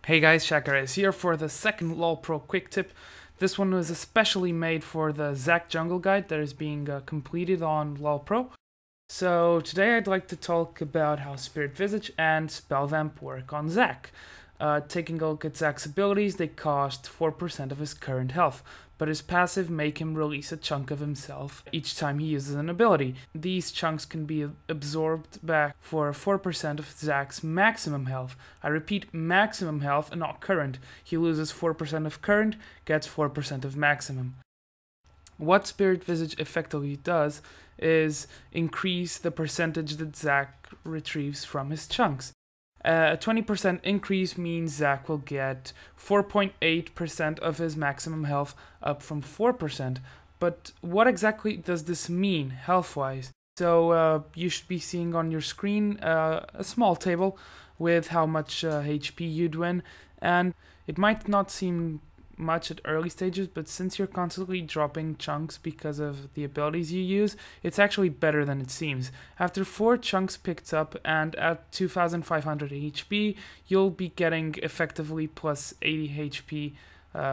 Hey guys, Shakar is here for the second LoLpro quick tip. This one was especially made for the Zac jungle guide that is being completed on LoLpro. So today I'd like to talk about how Spirit Visage and Spellvamp work on Zac. Taking a look at Zac's abilities, they cost 4% of his current health, but his passive make him release a chunk of himself each time he uses an ability. These chunks can be absorbed back for 4% of Zac's maximum health. I repeat, maximum health and not current. He loses 4% of current, gets 4% of maximum. What Spirit Visage effectively does is increase the percentage that Zac retrieves from his chunks. A 20% increase means Zac will get 4.8% of his maximum health, up from 4%. But what exactly does this mean health-wise? So you should be seeing on your screen a small table with how much HP you'd win, and it might not seem much at early stages, but since you're constantly dropping chunks because of the abilities you use, it's actually better than it seems. After 4 chunks picked up and at 2500 HP, you'll be getting effectively plus 80 HP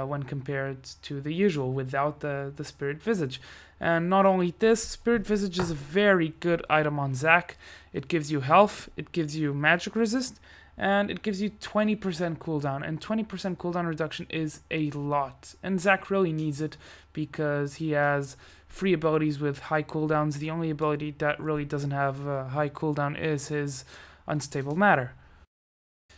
when compared to the usual without the Spirit Visage. And not only this, Spirit Visage is a very good item on Zac. It gives you health, it gives you magic resist, and it gives you 20% cooldown, and 20% cooldown reduction is a lot. And Zac really needs it because he has free abilities with high cooldowns. The only ability that really doesn't have a high cooldown is his Unstable Matter.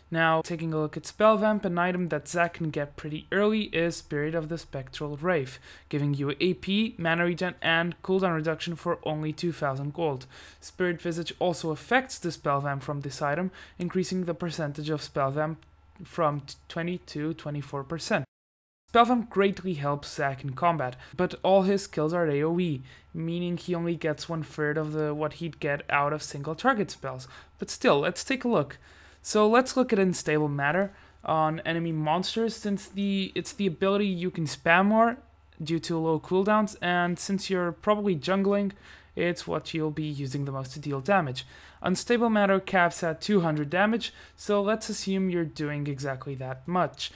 Now, taking a look at Spellvamp, an item that Zac can get pretty early is Spirit of the Spectral Wraith, giving you AP, mana regen, and cooldown reduction for only 2000 gold. Spirit Visage also affects the Spellvamp from this item, increasing the percentage of Spellvamp from 20 to 24%. Spellvamp greatly helps Zac in combat, but all his skills are AoE, meaning he only gets 1/3 of what he'd get out of single target spells. But still, let's take a look. So let's look at Unstable Matter on enemy monsters, since it's the ability you can spam more due to low cooldowns, and since you're probably jungling, it's what you'll be using the most to deal damage. Unstable Matter caps at 200 damage, so let's assume you're doing exactly that much.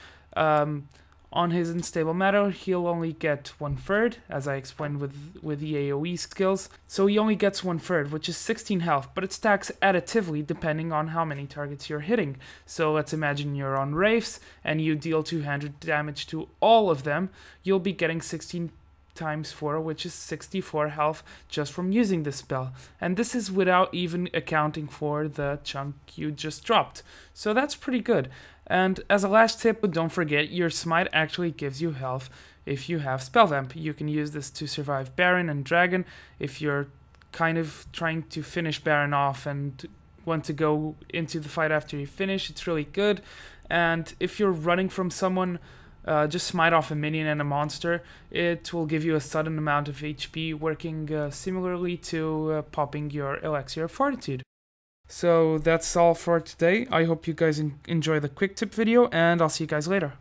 On his Unstable Matter, he'll only get 1/3, as I explained with the AoE skills. So he only gets 1/3, which is 16 health, but it stacks additively depending on how many targets you're hitting. So let's imagine you're on Wraiths, and you deal 200 damage to all of them. You'll be getting 16 times 4, which is 64 health just from using this spell. And this is without even accounting for the chunk you just dropped. So that's pretty good. And as a last tip, don't forget your smite actually gives you health if you have Spellvamp. You can use this to survive Baron and Dragon if you're kind of trying to finish Baron off and want to go into the fight after you finish. It's really good. And if you're running from someone, just smite off a minion and a monster. It will give you a sudden amount of HP, working similarly to popping your Elixir of Fortitude. So that's all for today. I hope you guys enjoy the quick tip video, and I'll see you guys later.